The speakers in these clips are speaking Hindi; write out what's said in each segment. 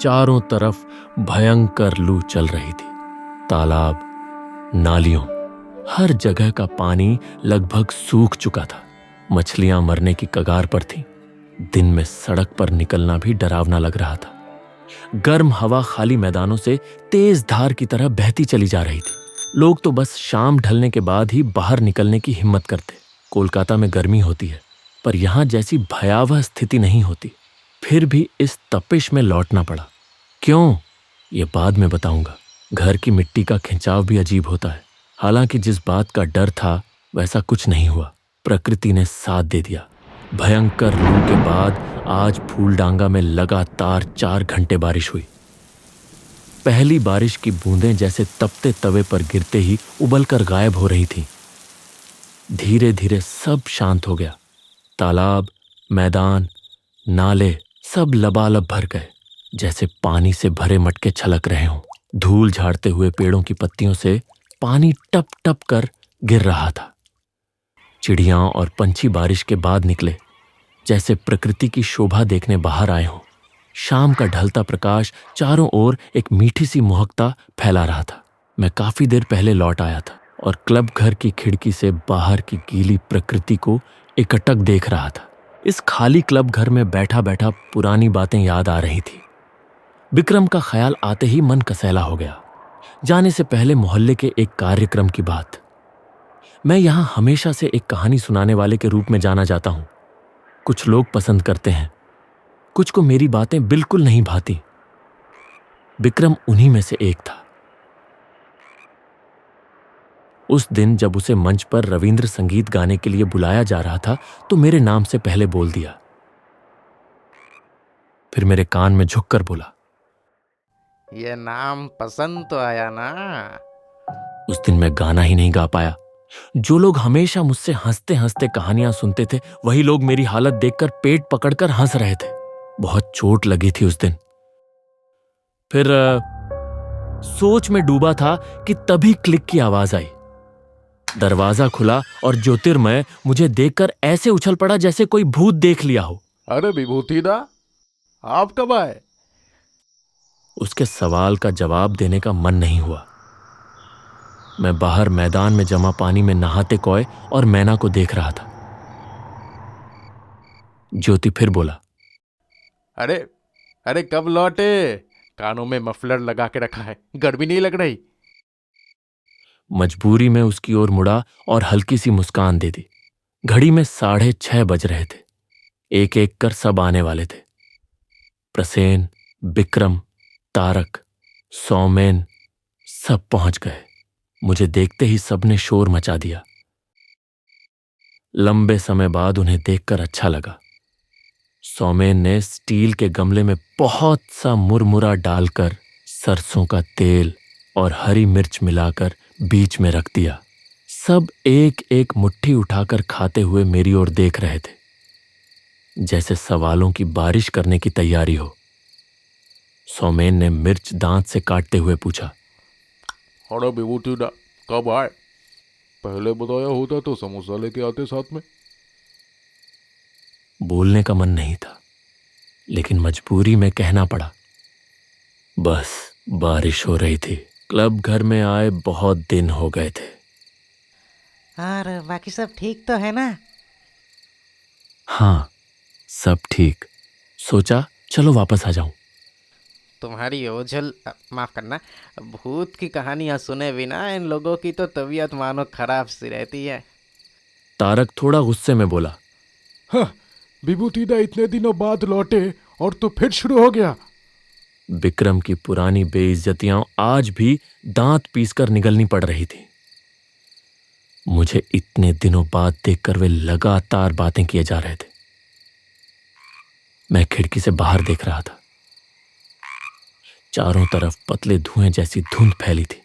चारों तरफ भयंकर लू चल रही थी। तालाब, नालियों, हर जगह का पानी लगभग सूख चुका था। मछलियां मरने की कगार पर थीं। दिन में सड़क पर निकलना भी डरावना लग रहा था। गर्म हवा खाली मैदानों से तेज धार की तरह बहती चली जा रही थी। लोग तो बस शाम ढलने के बाद ही बाहर निकलने की हिम्मत करते। कोलकाता में गर्मी होती है, पर यहां जैसी भयावह स्थिति नहीं होती। फिर भी इस तपिश में लौटना पड़ा। क्यों, ये बाद में बताऊंगा। घर की मिट्टी का खिंचाव भी अजीब होता है। हालांकि जिस बात का डर था वैसा कुछ नहीं हुआ। प्रकृति ने साथ दे दिया। भयंकर लू के बाद आज फूलडांगा में लगातार 4 घंटे बारिश हुई। पहली बारिश की बूंदें जैसे तपते तवे पर गिरते ही उबलकर गायब हो रही थीं। धीरे धीरे सब शांत हो गया। तालाब, मैदान, नाले सब लबालब भर गए, जैसे पानी से भरे मटके छलक रहे हों। धूल झाड़ते हुए पेड़ों की पत्तियों से पानी टप टप कर गिर रहा था। चिड़ियां और पंछी बारिश के बाद निकले, जैसे प्रकृति की शोभा देखने बाहर आए हों। शाम का ढलता प्रकाश चारों ओर एक मीठी सी मोहकता फैला रहा था। मैं काफी देर पहले लौट आया था और क्लब घर की खिड़की से बाहर की गीली प्रकृति को एकटक देख रहा था। इस खाली क्लब घर में बैठा बैठा पुरानी बातें याद आ रही थी। विक्रम का ख्याल आते ही मन कसैला हो गया। जाने से पहले मोहल्ले के एक कार्यक्रम की बात। मैं यहां हमेशा से एक कहानी सुनाने वाले के रूप में जाना जाता हूं। कुछ लोग पसंद करते हैं, कुछ को मेरी बातें बिल्कुल नहीं भाती। विक्रम उन्हीं में से एक था। उस दिन जब उसे मंच पर रविंद्र संगीत गाने के लिए बुलाया जा रहा था तो मेरे नाम से पहले बोल दिया। फिर मेरे कान में झुककर बोला, ये नाम पसंद तो आया ना। उस दिन मैं गाना ही नहीं गा पाया। जो लोग हमेशा मुझसे हंसते हंसते कहानियां सुनते थे, वही लोग मेरी हालत देखकर पेट पकड़कर हंस रहे थे। बहुत चोट लगी थी उस दिन। फिर सोच में डूबा था कि तभी क्लिक की आवाज आई। दरवाजा खुला और ज्योतिर्मय मुझे देखकर ऐसे उछल पड़ा जैसे कोई भूत देख लिया हो। अरे विभूति दा, आप कब आए? उसके सवाल का जवाब देने का मन नहीं हुआ। मैं बाहर मैदान में जमा पानी में नहाते कौए और मैना को देख रहा था। ज्योति फिर बोला, अरे अरे कब लौटे? कानों में मफलर लगा के रखा है, गर्मी नहीं लग रही? मजबूरी में उसकी ओर मुड़ा और हल्की सी मुस्कान दे दी। घड़ी में 6:30 बज रहे थे। एक एक कर सब आने वाले थे। प्रसेन, विक्रम, तारक, सौमेन सब पहुंच गए। मुझे देखते ही सबने शोर मचा दिया। लंबे समय बाद उन्हें देखकर अच्छा लगा। सौमेन ने स्टील के गमले में बहुत सा मुरमुरा डालकर सरसों का तेल और हरी मिर्च मिलाकर बीच में रख दिया। सब एक एक मुट्ठी उठाकर खाते हुए मेरी ओर देख रहे थे, जैसे सवालों की बारिश करने की तैयारी हो। सौमेन ने मिर्च दांत से काटते हुए पूछा, अरे विभूति दा, कब आए? पहले बताया होता तो समोसा लेके आते साथ में। बोलने का मन नहीं था, लेकिन मजबूरी में कहना पड़ा। बस बारिश हो रही थी। क्लब घर में आए बहुत दिन हो गए थे। और बाकी सब ठीक तो है ना? हाँ, सब ठीक। सोचा चलो वापस आ जाऊं। तुम्हारी ओझल माफ करना, भूत की कहानियां सुने बिना इन लोगों की तो तबीयत मानो खराब सी रहती है। तारक थोड़ा गुस्से में बोला, हाँ, विभूति दा इतने दिनों बाद लौटे और तो फिर शुरू हो गया। विक्रम की पुरानी बेइज्जतियां आज भी दांत पीसकर निगलनी पड़ रही थी। मुझे इतने दिनों बाद देखकर वे लगातार बातें किए जा रहे थे। मैं खिड़की से बाहर देख रहा था। चारों तरफ पतले धुएं जैसी धुंध फैली थी।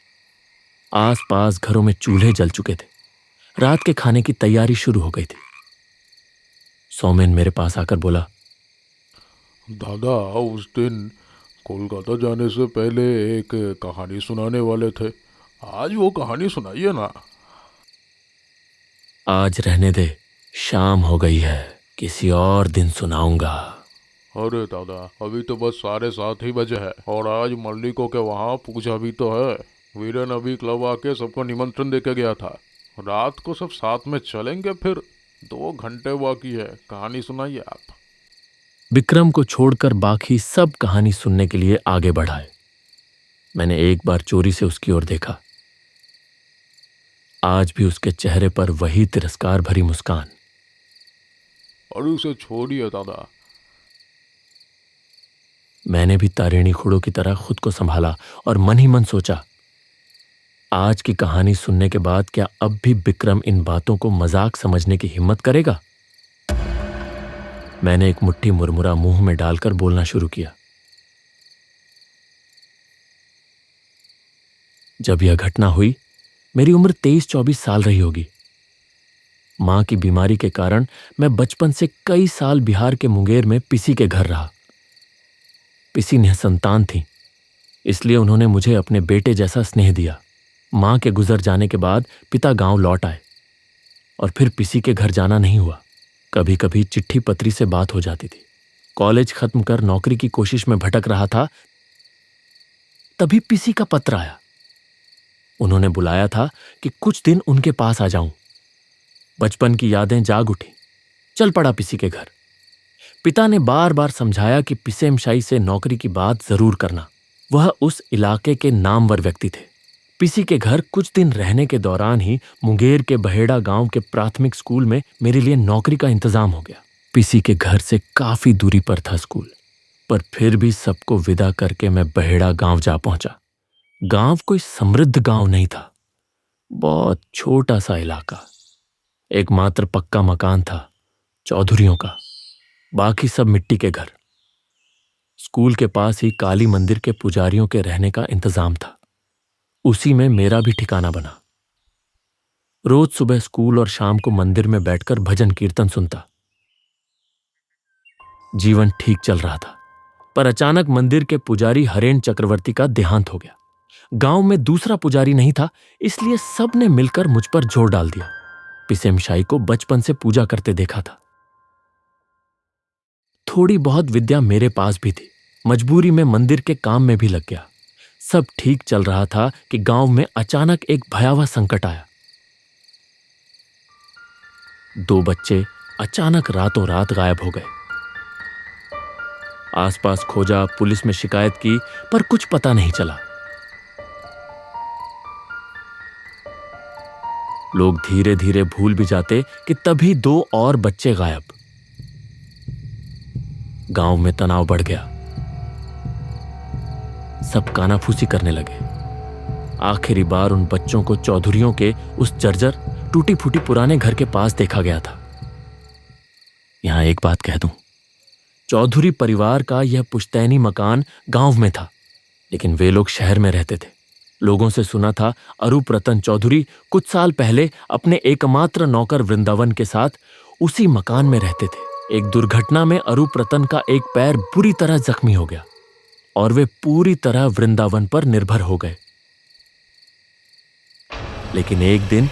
आसपास घरों में चूल्हे जल चुके थे। रात के खाने की तैयारी शुरू हो गई थी। सौमेन मेरे पास आकर बोला, दादा, उस दिन कोलकाता जाने से पहले एक कहानी सुनाने वाले थे, आज वो कहानी सुनाइए ना। आज रहने दे, शाम हो गई है, किसी और दिन सुनाऊंगा। अरे दादा, अभी तो बस 7:30 ही बजे है और आज मल्लिकों के वहाँ पूजा भी तो है। वीरेन अभी क्लब आके सबको निमंत्रण देके गया था। रात को सब साथ में चलेंगे फिर। 2 घंटे बाकी है, कहानी सुनाइए आप। विक्रम को छोड़कर बाकी सब कहानी सुनने के लिए आगे बढ़ाए। मैंने एक बार चोरी से उसकी ओर देखा। आज भी उसके चेहरे पर वही तिरस्कार भरी मुस्कान। और उसे छोड़िए दादा। मैंने भी तारिणी खुड़ों की तरह खुद को संभाला और मन ही मन सोचा, आज की कहानी सुनने के बाद क्या अब भी विक्रम इन बातों को मजाक समझने की हिम्मत करेगा? मैंने एक मुट्ठी मुरमुरा मुंह में डालकर बोलना शुरू किया। जब यह घटना हुई, मेरी उम्र 23-24 साल रही होगी। मां की बीमारी के कारण मैं बचपन से कई साल बिहार के मुंगेर में पिसी के घर रहा। पिसी निसंतान थी, इसलिए उन्होंने मुझे अपने बेटे जैसा स्नेह दिया। मां के गुजर जाने के बाद पिता गांव लौट आए और फिर पिसी के घर जाना नहीं हुआ। कभी कभी चिट्ठी पत्री से बात हो जाती थी। कॉलेज खत्म कर नौकरी की कोशिश में भटक रहा था, तभी पिसी का पत्र आया। उन्होंने बुलाया था कि कुछ दिन उनके पास आ जाऊं। बचपन की यादें जाग उठी। चल पड़ा पिसी के घर। पिता ने बार बार समझाया कि पिसेमशाही से नौकरी की बात जरूर करना। वह उस इलाके के नामवर व्यक्ति थे। पिसी के घर कुछ दिन रहने के दौरान ही मुंगेर के बहेड़ा गांव के प्राथमिक स्कूल में मेरे लिए नौकरी का इंतजाम हो गया। पिसी के घर से काफी दूरी पर था स्कूल, पर फिर भी सबको विदा करके मैं बहेड़ा गांव जा पहुंचा। गांव कोई समृद्ध गांव नहीं था, बहुत छोटा सा इलाका। एकमात्र पक्का मकान था, चौधरियों का, बाकी सब मिट्टी के घर। स्कूल के पास ही काली मंदिर के पुजारियों के रहने का इंतजाम था। उसी में मेरा भी ठिकाना बना। रोज सुबह स्कूल और शाम को मंदिर में बैठकर भजन कीर्तन सुनता। जीवन ठीक चल रहा था, पर अचानक मंदिर के पुजारी हरेन चक्रवर्ती का देहांत हो गया। गांव में दूसरा पुजारी नहीं था, इसलिए सबने मिलकर मुझ पर जोर डाल दिया। पिसेमशाही को बचपन से पूजा करते देखा था। थोड़ी बहुत विद्या मेरे पास भी थी। मजबूरी में मंदिर के काम में भी लग गया। सब ठीक चल रहा था कि गांव में अचानक एक भयावह संकट आया। 2 बच्चे अचानक रातों रात गायब हो गए। आसपास खोजा, पुलिस में शिकायत की, पर कुछ पता नहीं चला। लोग धीरे धीरे भूल भी जाते कि तभी 2 और बच्चे गायब। गांव में तनाव बढ़ गया। सब कानाफूसी करने लगे। आखिरी बार उन बच्चों को चौधरियों के उस जर्जर टूटी फूटी पुराने घर के पास देखा गया था। यहां एक बात कह दूं, चौधरी परिवार का यह पुश्तैनी मकान गांव में था, लेकिन वे लोग शहर में रहते थे। लोगों से सुना था अरूप रतन चौधरी कुछ साल पहले अपने एकमात्र नौकर वृंदावन के साथ उसी मकान में रहते थे। एक दुर्घटना में अरूप रतन का एक पैर बुरी तरह जख्मी हो गया और वे पूरी तरह वृंदावन पर निर्भर हो गए। लेकिन एक दिन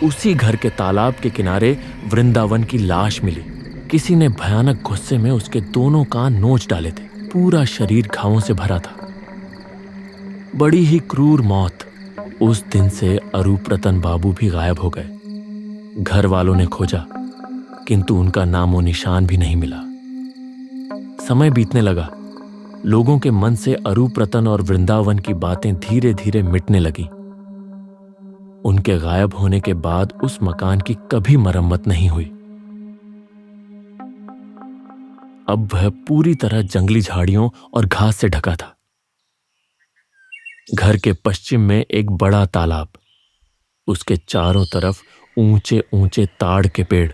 उसी घर के तालाब के किनारे वृंदावन की लाश मिली। किसी ने भयानक गुस्से में उसके दोनों कान नोच डाले थे। पूरा शरीर घावों से भरा था। बड़ी ही क्रूर मौत। उस दिन से अरूप रतन बाबू भी गायब हो गए। घर वालों ने खोजा, किंतु उनका नामो निशान भी नहीं मिला। समय बीतने लगा। लोगों के मन से अरूप रतन और वृंदावन की बातें धीरे धीरे मिटने लगी। उनके गायब होने के बाद उस मकान की कभी मरम्मत नहीं हुई। अब वह पूरी तरह जंगली झाड़ियों और घास से ढका था। घर के पश्चिम में एक बड़ा तालाब, उसके चारों तरफ ऊंचे ऊंचे ताड़ के पेड़।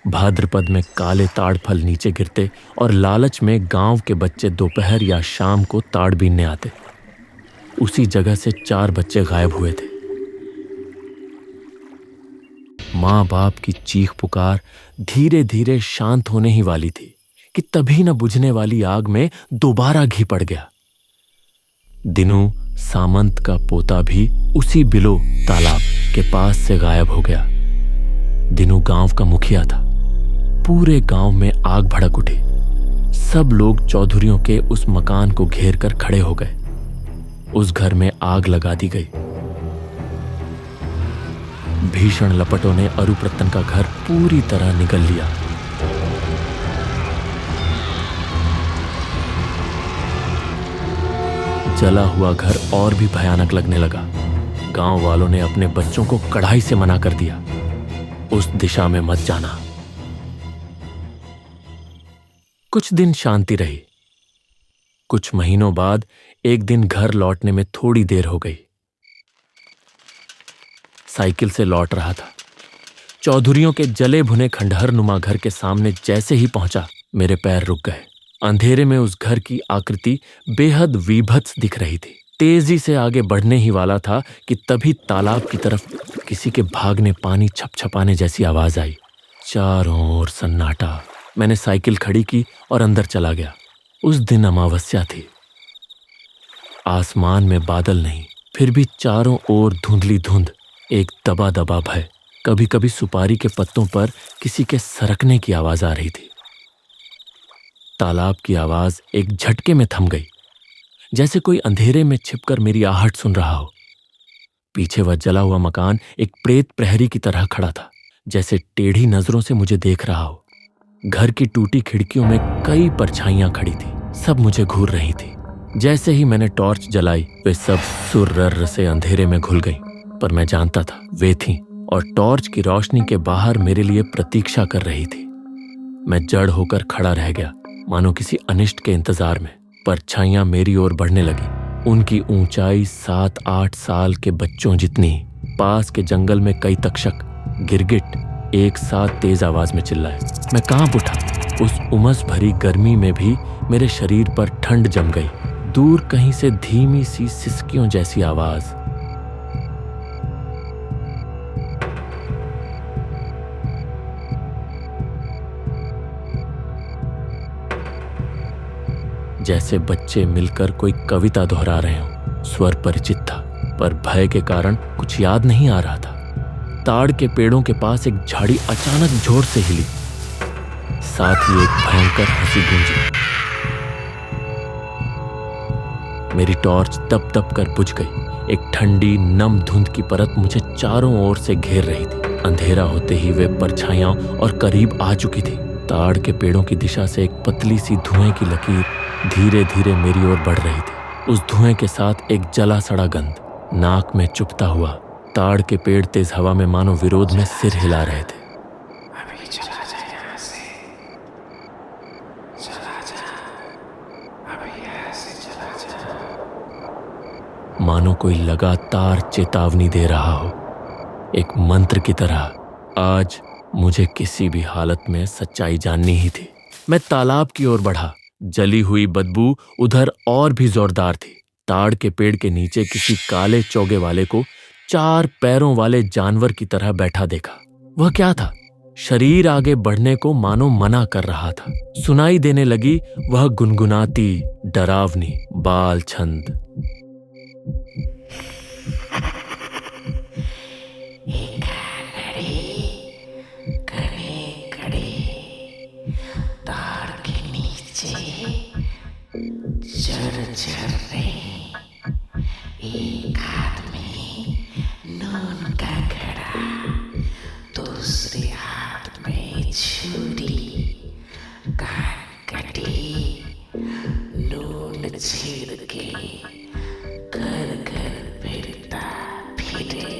भाद्रपद में काले ताड़ फल नीचे गिरते और लालच में गांव के बच्चे दोपहर या शाम को ताड़ बीनने आते। उसी जगह से 4 बच्चे गायब हुए थे। मां बाप की चीख पुकार धीरे धीरे शांत होने ही वाली थी कि तभी न बुझने वाली आग में दोबारा घी पड़ गया। दिनू सामंत का पोता भी उसी बिलो तालाब के पास से गायब हो गया। दिनू गांव का मुखिया था। पूरे गांव में आग भड़क उठी। सब लोग चौधरियों के उस मकान को घेर कर खड़े हो गए। उस घर में आग लगा दी गई। भीषण लपटों ने अरुप्रतन का घर पूरी तरह निगल लिया। जला हुआ घर और भी भयानक लगने लगा। गांव वालों ने अपने बच्चों को कड़ाई से मना कर दिया, उस दिशा में मत जाना। कुछ दिन शांति रही। कुछ महीनों बाद एक दिन घर लौटने में थोड़ी देर हो गई। साइकिल से लौट रहा था। चौधरियों के जले भुने खंडहर नुमा घर के सामने जैसे ही पहुंचा, मेरे पैर रुक गए। अंधेरे में उस घर की आकृति बेहद वीभत्स दिख रही थी। तेजी से आगे बढ़ने ही वाला था कि तभी तालाब की तरफ किसी के भागने, पानी छपछपाने जैसी आवाज आई। चारों ओर सन्नाटा। मैंने साइकिल खड़ी की और अंदर चला गया। उस दिन अमावस्या थी। आसमान में बादल नहीं, फिर भी चारों ओर धुंधली धुंध, एक दबा दबा भय। कभी कभी सुपारी के पत्तों पर किसी के सरकने की आवाज आ रही थी। तालाब की आवाज एक झटके में थम गई, जैसे कोई अंधेरे में छिपकर मेरी आहट सुन रहा हो। पीछे वह जला हुआ मकान एक प्रेत प्रहरी की तरह खड़ा था, जैसे टेढ़ी नजरों से मुझे देख रहा हो। घर की टूटी खिड़कियों में कई परछाइयां खड़ी थी, सब मुझे घूर रही थी। जैसे ही मैंने टॉर्च जलाई, वे सब सुर्र से अंधेरे में घुल गई। पर मैं जानता था वे थीं, और टॉर्च की रोशनी के बाहर मेरे लिए प्रतीक्षा कर रही थी। मैं जड़ होकर खड़ा रह गया, मानो किसी अनिष्ट के इंतजार में। परछाइयां मेरी ओर बढ़ने लगी। उनकी ऊंचाई 7-8 साल के बच्चों जितनी। पास के जंगल में कई तक्षक, गिरगिट एक साथ तेज आवाज में चिल्लाए। मैं कांप उठा। उस उमस भरी गर्मी में भी मेरे शरीर पर ठंड जम गई। दूर कहीं से धीमी सी सिसकियों जैसी आवाज। जैसे बच्चे मिलकर कोई कविता दोहरा रहे हों। स्वर परिचित था, पर भय के कारण कुछ याद नहीं आ रहा था। ताड़ के पेड़ों के पास एक झाड़ी अचानक जोर से हिली, साथ ही एक भयंकर हंसी गूंजी। मेरी टॉर्च तप तप कर बुझ गई। एक ठंडी नम धुंध की परत मुझे चारों ओर से घेर रही थी। अंधेरा होते ही वे परछाइयां और करीब आ चुकी थी। ताड़ के पेड़ों की दिशा से एक पतली सी धुएं की लकीर धीरे धीरे मेरी ओर बढ़ रही थी। उस धुएं के साथ एक जला सड़ा गंध, नाक में चुभता हुआ। ताड़ के पेड़ तेज हवा में मानो विरोध में सिर हिला रहे थे। अभी चला जा यहाँ से, चला जा, अभी यहाँ से चला जा। मानो कोई लगातार चेतावनी दे रहा हो, एक मंत्र की तरह। आज मुझे किसी भी हालत में सच्चाई जाननी ही थी। मैं तालाब की ओर बढ़ा। जली हुई बदबू उधर और भी जोरदार थी। ताड़ के पेड़ के नीचे किसी काले चौगे वाले को 4 पैरों वाले जानवर की तरह बैठा देखा। वह क्या था? शरीर आगे बढ़ने को मानो मना कर रहा था। सुनाई देने लगी वह गुनगुनाती डरावनी बाल छंद। एक हाथ में नून का घड़ा, दूसरे हाथ में छुरी, कान कटी, नून छीड़ के घर घर फिरता फिरे।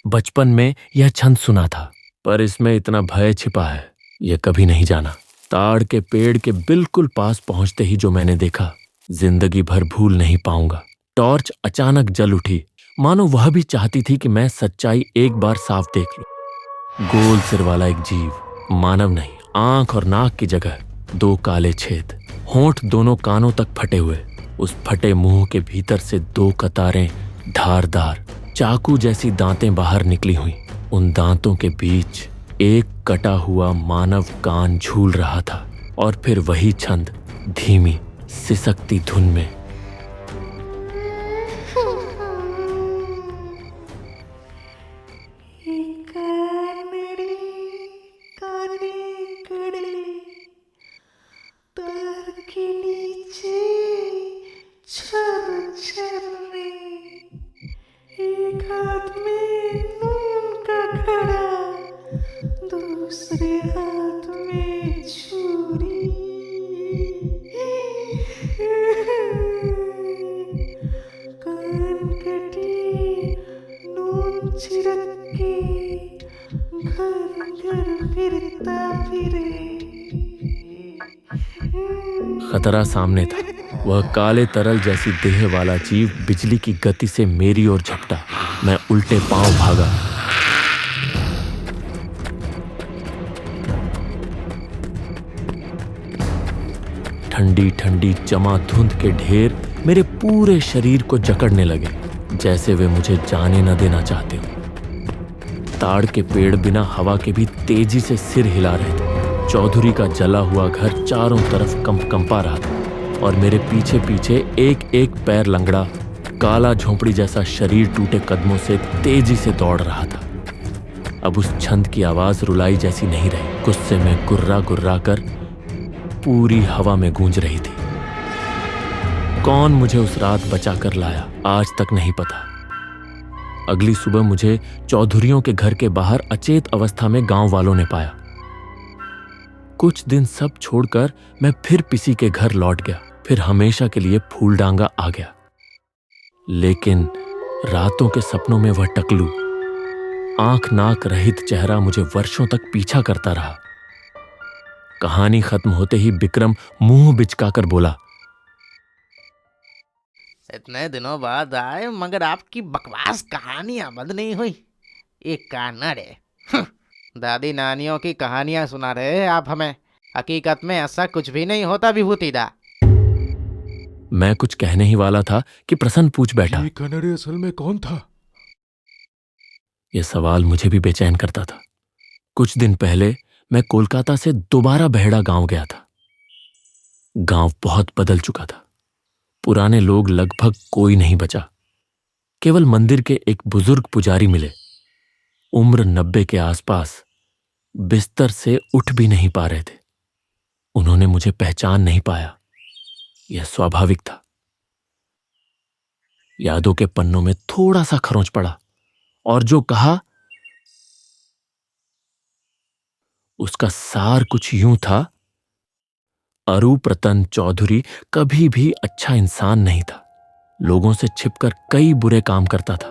बचपन में यह छंद सुना था, पर इसमें इतना भय छिपा है यह कभी नहीं जाना। ताड़ के पेड़ के बिल्कुल पास पहुंचते ही जो मैंने देखा, जिंदगी भर भूल नहीं पाऊंगा। टॉर्च अचानक जल उठी, मानो वह भी चाहती थी कि मैं सच्चाई एक बार साफ देख लूं। गोल सिर वाला एक जीव, मानव नहीं, आंख और नाक की जगह 2 काले छेद, होंठ दोनों कानों तक फटे हुए। उस फटे मुंह के भीतर से 2 कतारें धारदार चाकू जैसी दांतें बाहर निकली हुई। उन दांतों के बीच एक कटा हुआ मानव कान झूल रहा था। और फिर वही छंद धीमी सिसकती धुन में। एक एक हाथ में नून का घड़ा, दूसरे हाथ में छुरी। कान कटी नून छिड़क के घर घर फिरता फिरे। खतरा सामने था। वह काले तरल जैसी देह वाला जीव बिजली की गति से मेरी ओर झपटा। मैं उल्टे पांव भागा। ठंडी ठंडी जमा धुंध के ढेर मेरे पूरे शरीर को जकड़ने लगे, जैसे वे मुझे जाने न देना चाहते हो। ताड़ के पेड़ बिना हवा के भी तेजी से सिर हिला रहे थे। चौधरी का जला हुआ घर चारों तरफ कंपा रहा था और मेरे पीछे पीछे एक एक पैर लंगड़ा, काला झोंपड़ी जैसा शरीर टूटे कदमों से तेजी से दौड़ रहा था। अब उस छंद की आवाज रुलाई जैसी नहीं रही। गुस्से में गुर्रा गुर्रा कर पूरी हवा में गूंज रही थी। कौन मुझे उस रात बचा कर लाया, आज तक नहीं पता। अगली सुबह मुझे चौधरियों के घर के बाहर अचेत अवस्था में गांव वालों ने पाया। कुछ दिन सब छोड़कर मैं फिर पिसी के घर लौट गया, फिर हमेशा के लिए फूलडांगा आ गया। लेकिन रातों के सपनों में वह टकलू, आंख नाक रहित चेहरा मुझे वर्षों तक पीछा करता रहा। कहानी खत्म होते ही विक्रम मुंह बिचकाकर बोला, इतने दिनों बाद आए मगर आपकी बकवास कहानियां बंद नहीं हुई। एक कानड़ है। दादी नानियों की कहानियां सुना रहे हैं आप हमें। हकीकत में ऐसा कुछ भी नहीं होता विभूतिदा। मैं कुछ कहने ही वाला था कि प्रसन्न पूछ बैठा। ये कनड़े असल में कौन था? यह सवाल मुझे भी बेचैन करता था। कुछ दिन पहले मैं कोलकाता से दोबारा बेहड़ा गांव गया था। गांव बहुत बदल चुका था। पुराने लोग लगभग कोई नहीं बचा। केवल मंदिर के एक बुजुर्ग पुजारी मिले। उम्र 90 के आसपास, बिस्तर से उठ भी नहीं पा रहे थे। उन्होंने मुझे पहचान नहीं पाया। यह स्वाभाविक था। यादों के पन्नों में थोड़ा सा खरोंच पड़ा और जो कहा उसका सार कुछ यूं था, अरूप रतन चौधरी कभी भी अच्छा इंसान नहीं था। लोगों से छिपकर कई बुरे काम करता था।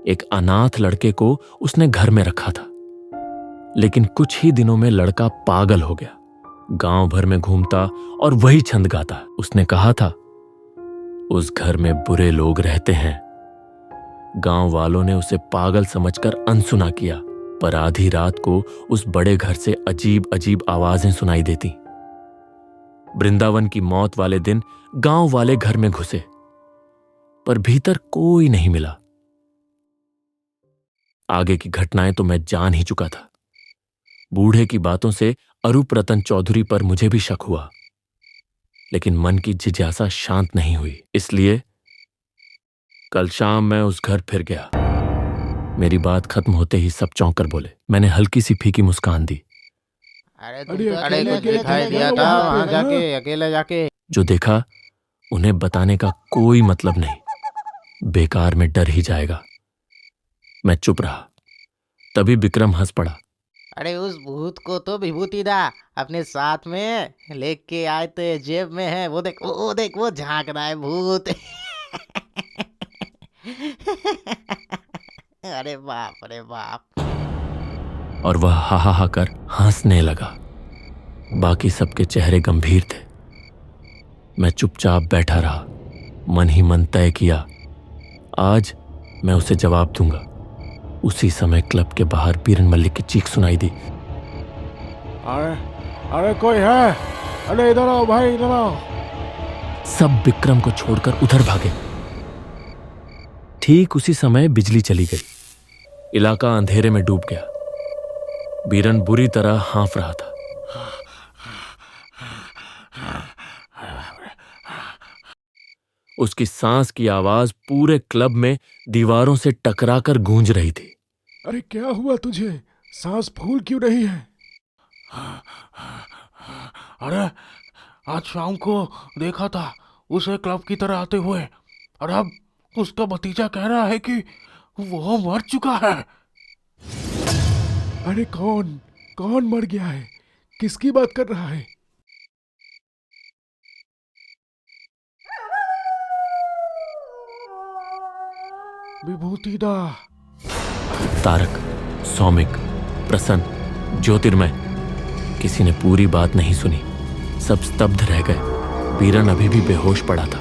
एक अनाथ लड़के को उसने घर में रखा था, लेकिन कुछ ही दिनों में लड़का पागल हो गया। गांव भर में घूमता और वही छंद गाता। उसने कहा था, उस घर में बुरे लोग रहते हैं। गांव वालों ने उसे पागल समझकर अनसुना किया, पर आधी रात को उस बड़े घर से अजीब अजीब आवाजें सुनाई देती। वृंदावन की मौत वाले दिन गांव वाले घर में घुसे, पर भीतर कोई नहीं मिला। आगे की घटनाएं तो मैं जान ही चुका था। बूढ़े की बातों से अरूप रतन चौधरी पर मुझे भी शक हुआ, लेकिन मन की जिज्ञासा शांत नहीं हुई। इसलिए कल शाम मैं उस घर फिर गया। मेरी बात खत्म होते ही सब चौंक कर बोले। मैंने हल्की सी फीकी मुस्कान दी। अरे अरे अकेले अकेले दिखाई दिया जाके था वहाँ वहां पे, जाके, अकेले जाके। जो देखा उन्हें बताने का कोई मतलब नहीं, बेकार में डर ही जाएगा। मैं चुप रहा। तभी विक्रम हंस पड़ा। अरे उस भूत को तो विभूतिदा अपने साथ में लेके आए थे, जेब में है। वो देख, वो देख, वो झांक रहा है भूत। अरे बाप, अरे बाप। और वह हा हा हा कर हंसने लगा। बाकी सबके चेहरे गंभीर थे। मैं चुपचाप बैठा रहा, मन ही मन तय किया, आज मैं उसे जवाब दूंगा। उसी समय क्लब के बाहर बीरन मल्लिक की चीख सुनाई दी। अरे अरे कोई है? अरे इधर आओ भाई, इधर आओ। सब विक्रम को छोड़कर उधर भागे। ठीक उसी समय बिजली चली गई। इलाका अंधेरे में डूब गया। बीरन बुरी तरह हाँफ रहा था। उसकी सांस की आवाज पूरे क्लब में दीवारों से टकराकर गूंज रही थी। अरे क्या हुआ तुझे? सांस फूल क्यों रही है? अरे आज शाम को देखा था उसे क्लब की तरह आते हुए, और अब उसका भतीजा कह रहा है कि वो मर चुका है। अरे कौन कौन मर गया है? किसकी बात कर रहा है? विभूतिदा। तारक, सौमिक, प्रसन्न, ज्योतिर्मय, किसी ने पूरी बात नहीं सुनी। सब स्तब्ध रह गए। बीरन अभी भी बेहोश पड़ा था।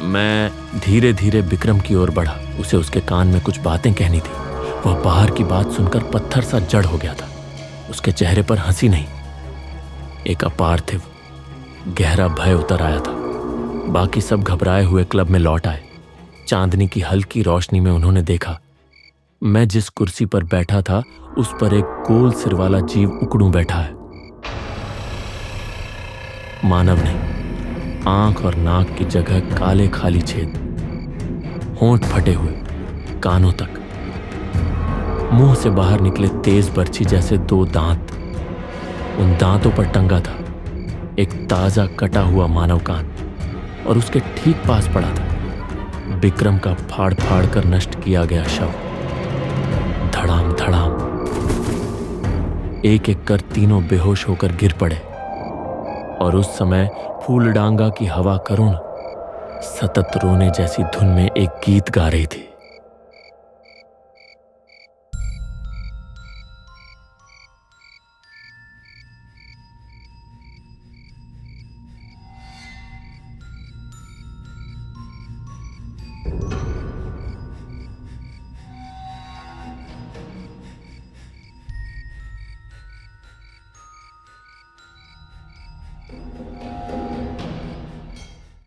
मैं धीरे धीरे विक्रम की ओर बढ़ा। उसे उसके कान में कुछ बातें कहनी थी। वह बाहर की बात सुनकर पत्थर सा जड़ हो गया था। उसके चेहरे पर हंसी नहीं, एक अपार्थिव गहरा भय उतर आया था। बाकी सब घबराए हुए क्लब में लौट आए। चांदनी की हल्की रोशनी में उन्होंने देखा, मैं जिस कुर्सी पर बैठा था उस पर एक गोल सिर वाला जीव उकड़ू बैठा है। मानव नहीं, आंख और नाक की जगह काले खाली छेद, होंठ फटे हुए कानों तक, मुंह से बाहर निकले तेज बर्छी जैसे 2 दांत। उन दांतों पर टंगा था एक ताजा कटा हुआ मानव कान, और उसके ठीक पास पड़ा था विक्रम का फाड़ फाड़ कर नष्ट किया गया शव। धड़ाम धड़ाम एक एक कर तीनों बेहोश होकर गिर पड़े। और उस समय फूलडांगा की हवा करुण सतत रोने जैसी धुन में एक गीत गा रही थी।